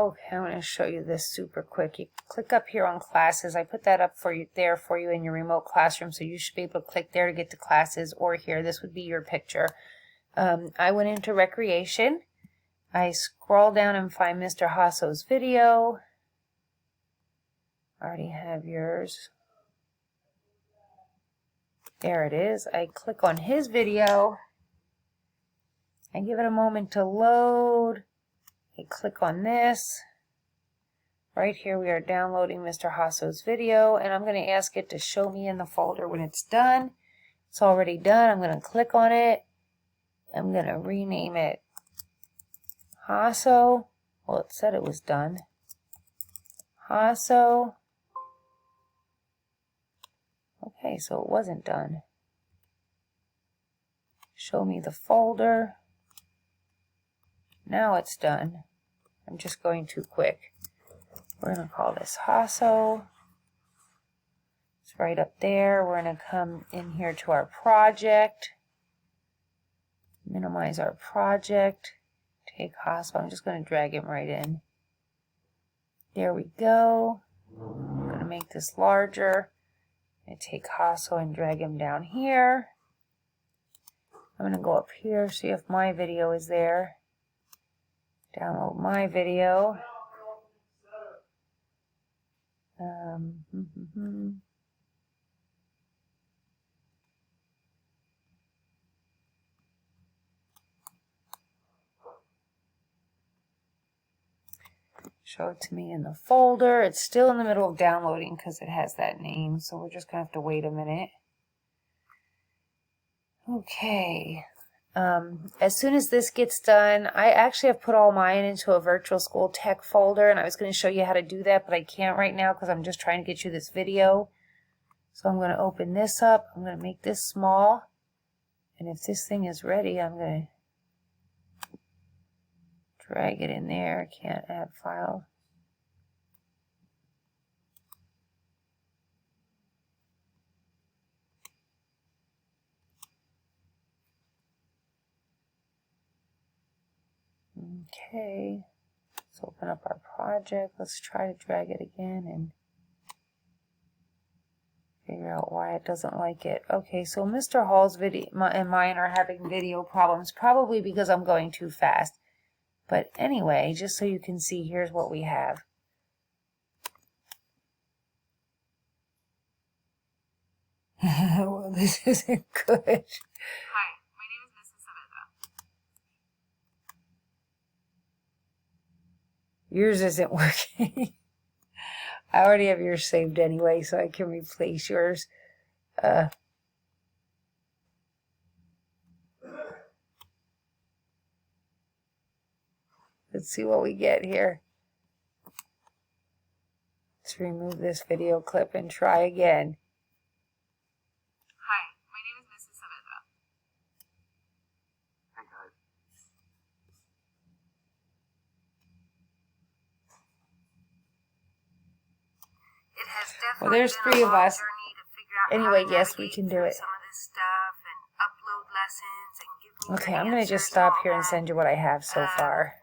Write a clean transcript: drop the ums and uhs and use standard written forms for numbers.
Okay, I'm going to show you this super quick. You click up here on classes. I put that up for you there for you in your remote classroom, so you should be able to click there to get to classes, or here. This would be your picture. I went into recreation. I scroll down and find Mr. Hasso's video. I already have yours. There it is. I click on his video. I give it a moment to load. I click on this. Right here we are downloading Mr. Hasso's video, and I'm going to ask it to show me in the folder when it's done. It's already done. I'm going to click on it. I'm going to rename it Hasso. Well, it said it was done. Hasso. Okay, so it wasn't done. Show me the folder. Now it's done. I'm just going too quick. We're going to call this Hasso. It's right up there. We're going to come in here to our project. Minimize our project. Take Hasso. I'm just going to drag him right in. There we go. I'm going to make this larger. I take Hasso and drag him down here. I'm going to go up here, see if my video is there. Download my video. Show it to me in the folder. It's still in the middle of downloading because it has that name, so we're just going to have to wait a minute. Okay. As soon as this gets done, I actually have put all mine into a virtual school tech folder, and I was going to show you how to do that, but I can't right now because I'm just trying to get you this video. So I'm going to open this up. I'm going to make this small, and if this thing is ready, I'm going to drag it in there. I can't add file. Okay, let's open up our project. Let's try to drag it again and figure out why it doesn't like it. Okay, so Mr. Hall's video and mine are having video problems, probably because I'm going too fast. But anyway, just so you can see, here's what we have. Well, this isn't good. Hi, my name is Mrs. Saavedra. Yours isn't working. I already have yours saved anyway, so I can replace yours. Let's see what we get here. Let's remove this video clip and try again. Hi, my name is Mrs. Saavedra. Hey guys. It has definitely Well, there's been 3 a of long us. journey to figure out Anyway, how to yes, we navigate can do through it. some of this stuff and upload lessons and give me Okay, good I'm going to answers just stop all here and that. send you what I have so far.